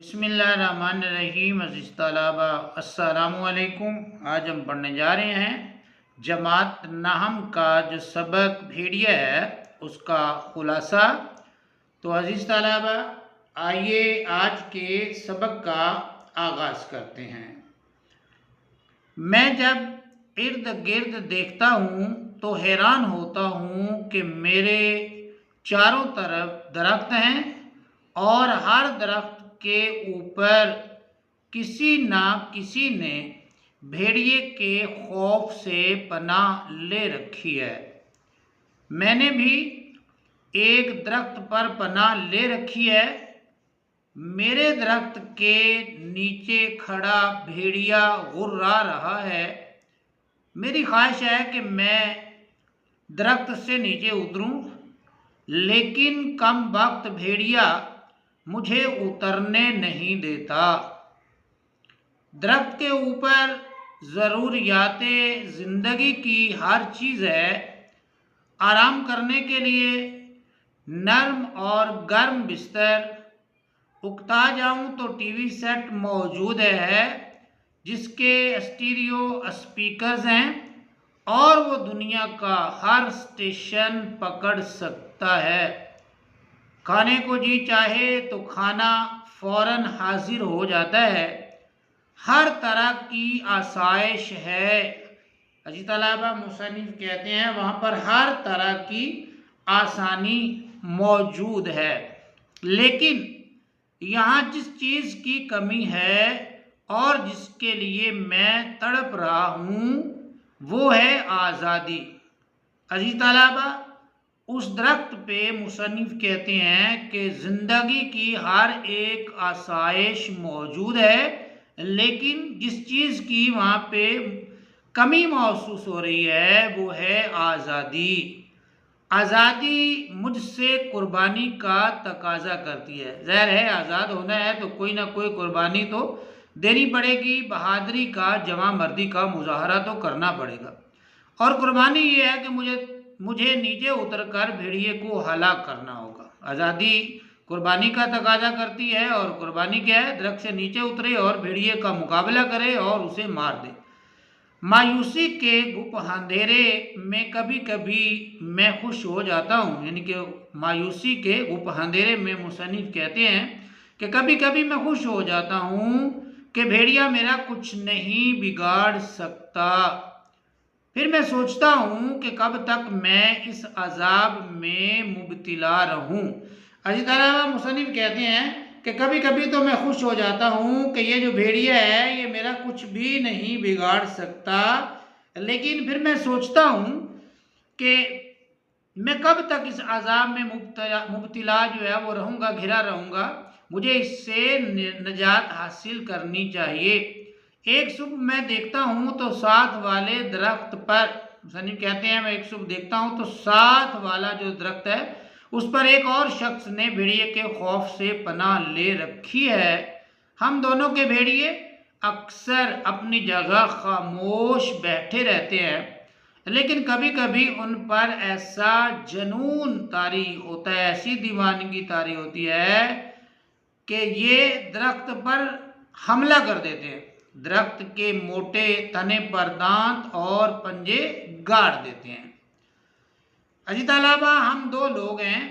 बिस्मिल्लाहिर्रहमानिर्रहीम। अज़ीज़ तलबा अस्सलामुअलैकुम। आज हम पढ़ने जा रहे हैं जमात नहम का जो सबक भेड़िया है उसका खुलासा। तो अज़ीज़ तलबा आइए आज के सबक का आगाज़ करते हैं। मैं जब इर्द गिर्द देखता हूँ तो हैरान होता हूँ कि मेरे चारों तरफ दरख्त हैं और हर दरख्त के ऊपर किसी ना किसी ने भेड़िए के खौफ से पनाह ले रखी है। मैंने भी एक दरख्त पर पनाह ले रखी है। मेरे दरख्त के नीचे खड़ा भेड़िया गुर्रा रहा है। मेरी ख्वाहिश है कि मैं दरख्त से नीचे उतरूं, लेकिन कम वक्त भेड़िया मुझे उतरने नहीं देता। दरख्त के ऊपर ज़रूरियाते ज़िंदगी की हर चीज़ है। आराम करने के लिए नरम और गर्म बिस्तर, उकता जाऊं तो टीवी सेट मौजूद है जिसके स्टीरियो स्पीकर्स हैं और वो दुनिया का हर स्टेशन पकड़ सकता है। खाने को जी चाहे तो खाना फ़ौरन हाजिर हो जाता है। हर तरह की आसाइश है। अजी तलाबा मुसन्निफ कहते हैं वहाँ पर हर तरह की आसानी मौजूद है, लेकिन यहाँ जिस चीज़ की कमी है और जिसके लिए मैं तड़प रहा हूँ वो है आज़ादी। अजी तलाबा उस दरख्त पे मुसन्निफ कहते हैं कि ज़िंदगी की हर एक आसाइश मौजूद है, लेकिन जिस चीज़ की वहाँ पे कमी महसूस हो रही है वो है आज़ादी। आज़ादी मुझसे कुर्बानी का तकाजा करती है। ज़ाहिर है आज़ाद होना है तो कोई ना कोई कुर्बानी तो देनी पड़ेगी, बहादुरी का, जवां मर्दी का मुजाहरा तो करना पड़ेगा। और कुर्बानी ये है कि मुझे नीचे उतरकर भेड़िए को हलाक करना होगा। आज़ादी कुर्बानी का तकाजा करती है और कुर्बानी क्या है? दरख्त से नीचे उतरे और भेड़िए का मुकाबला करे और उसे मार दे। मायूसी के गुप अंधेरे में कभी कभी मैं खुश हो जाता हूँ, यानी कि मायूसी के गुप अंधेरे में मुसन्निफ कहते हैं कि कभी कभी मैं खुश हो जाता हूँ कि भेड़िया मेरा कुछ नहीं बिगाड़ सकता। फिर मैं सोचता हूँ कि कब तक मैं इस अजाब में मुब्तिला रहूँ। अजी तरह मुसन्निफ कहते हैं कि कभी कभी तो मैं खुश हो जाता हूँ कि ये जो भेड़िया है ये मेरा कुछ भी नहीं बिगाड़ सकता, लेकिन फिर मैं सोचता हूँ कि मैं कब तक इस अजाब में मुब्तिला जो है वो रहूँगा, घिरा रहूँगा। मुझे इससे निजात हासिल करनी चाहिए। एक सुबह मैं देखता हूँ तो साथ वाले दरख्त पर, मुसन्निफ कहते हैं मैं एक सुबह देखता हूँ तो साथ वाला जो दरख्त है उस पर एक और शख्स ने भेड़िए के खौफ से पनाह ले रखी है। हम दोनों के भेड़िए अक्सर अपनी जगह खामोश बैठे रहते हैं, लेकिन कभी कभी उन पर ऐसा जुनून तारी होता है, ऐसी दीवानगी तारी होती है कि ये दरख्त पर हमला कर देते हैं। दरख्त के मोटे तने पर दांत और पंजे गाड़ देते हैं। अजी तलाबा हम दो लोग हैं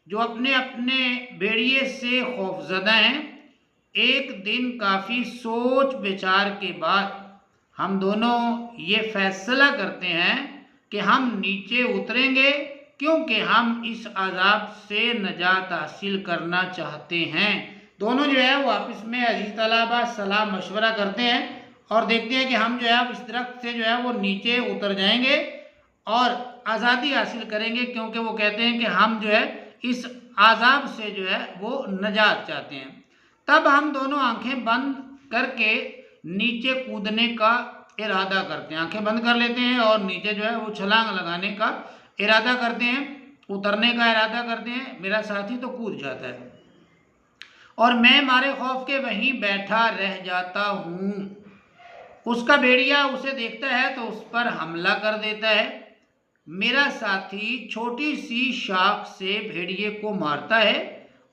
जो अपने अपने भेड़िए से खौफजदा हैं। एक दिन काफ़ी सोच विचार के बाद हम दोनों ये फैसला करते हैं कि हम नीचे उतरेंगे, क्योंकि हम इस अजाब से नजात हासिल करना चाहते हैं। दोनों जो है वो आपस में अजीज तलाबा सलाह मशवरा करते हैं और देखते हैं कि हम जो है इस दरख्त से जो है वो नीचे उतर जाएंगे और आज़ादी हासिल करेंगे, क्योंकि वो कहते हैं कि हम जो है इस आज़ाब से जो है वो नजात चाहते हैं। तब हम दोनों आंखें बंद करके नीचे कूदने का इरादा करते हैं। आंखें बंद कर लेते हैं और नीचे जो है वो छलांग लगाने का इरादा करते हैं, उतरने का इरादा करते हैं। मेरा साथी तो कूद जाता है और मैं मारे खौफ के वहीं बैठा रह जाता हूँ। उसका भेड़िया उसे देखता है तो उस पर हमला कर देता है। मेरा साथी छोटी सी शाख से भेड़िए को मारता है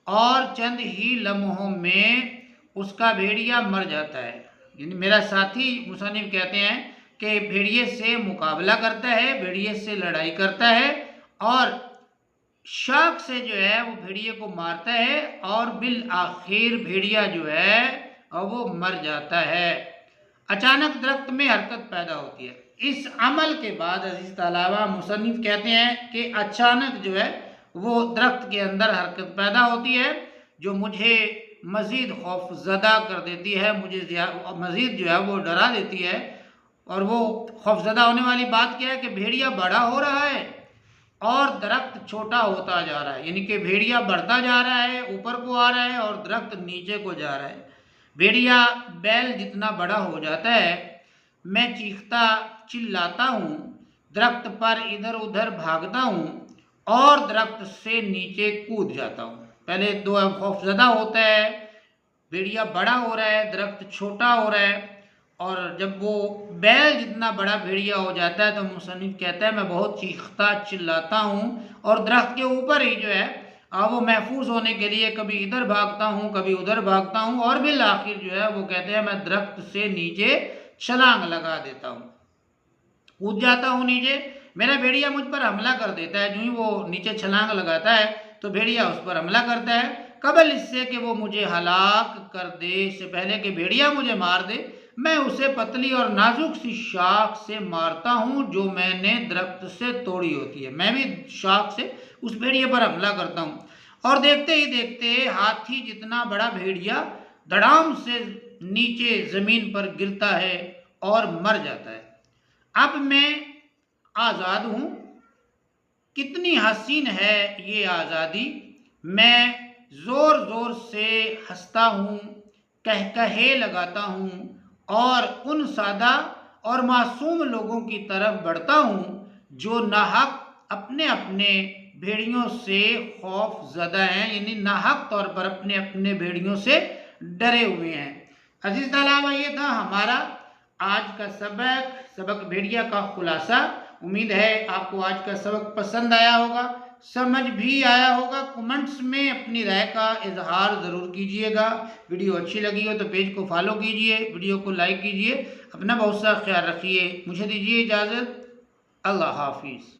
और चंद ही लम्हों में उसका भेड़िया मर जाता है। यानी मेरा साथी मुसन्निफ कहते हैं कि भेड़िए से मुकाबला करता है, भेड़िए से लड़ाई करता है और शाख से जो है वो भेड़िए को मारता है और बिल आखिर भेड़िया जो है वो मर जाता है। अचानक दरख्त में हरकत पैदा होती है। इस अमल के बाद अजीज तलबा मुसन्निफ कहते हैं कि अचानक जो है वो दरख्त के अंदर हरकत पैदा होती है जो मुझे मज़ीद खौफज़दा कर देती है, मुझे मज़ीद जो है वो डरा देती है। और वो खौफज़दा होने वाली बात क्या है कि भेड़िया बड़ा हो रहा है और दरख्त छोटा होता जा रहा है। यानी कि भेड़िया बढ़ता जा रहा है, ऊपर को आ रहा है और दरख्त नीचे को जा रहा है। भेड़िया बैल जितना बड़ा हो जाता है, मैं चीखता चिल्लाता हूँ, दरख्त पर इधर उधर भागता हूँ और दरख्त से नीचे कूद जाता हूँ। पहले दो खौफज़दा होता है, भेड़िया बड़ा हो रहा है, दरख्त छोटा हो रहा है और जब वो बैल जितना बड़ा भेड़िया हो जाता है तो मुसन्निफ कहता है मैं बहुत चीखता चिल्लाता हूँ और दरख्त के ऊपर ही जो है वो महफूज होने के लिए कभी इधर भागता हूँ कभी उधर भागता हूँ और बिल आखिर जो है वो कहते हैं मैं दरख्त से नीचे छलांग लगा देता हूँ, कूद जाता हूँ नीचे। मेरा भेड़िया मुझ पर हमला कर देता है। जो ही वो नीचे छलांग लगाता है तो भेड़िया उस पर हमला करता है, कबल इससे कि वो मुझे हलाक कर दे, इससे पहले कि भेड़िया मुझे मार दे मैं उसे पतली और नाजुक सी शाख से मारता हूँ जो मैंने दरख्त से तोड़ी होती है। मैं भी शाख से उस भेड़िए पर हमला करता हूँ और देखते ही देखते हाथी जितना बड़ा भेड़िया धड़ाम से नीचे ज़मीन पर गिरता है और मर जाता है। अब मैं आज़ाद हूँ, कितनी हसीन है ये आज़ादी। मैं ज़ोर ज़ोर से हंसता हूँ, कहकहे लगाता हूँ और उन सादा और मासूम लोगों की तरफ बढ़ता हूँ जो नाहक अपने अपने भेड़ियों से खौफ ज़दा हैं, यानी नाहक तौर पर अपने अपने भेड़ियों से डरे हुए हैं। अजीज़ तलबा, ये था हमारा आज का सबक भेड़िया का खुलासा। उम्मीद है आपको आज का सबक पसंद आया होगा, समझ भी आया होगा। कमेंट्स में अपनी राय का इजहार ज़रूर कीजिएगा। वीडियो अच्छी लगी हो तो पेज को फॉलो कीजिए, वीडियो को लाइक कीजिए। अपना बहुत सा ख्याल रखिए। मुझे दीजिए इजाज़त। अल्लाह हाफिज़।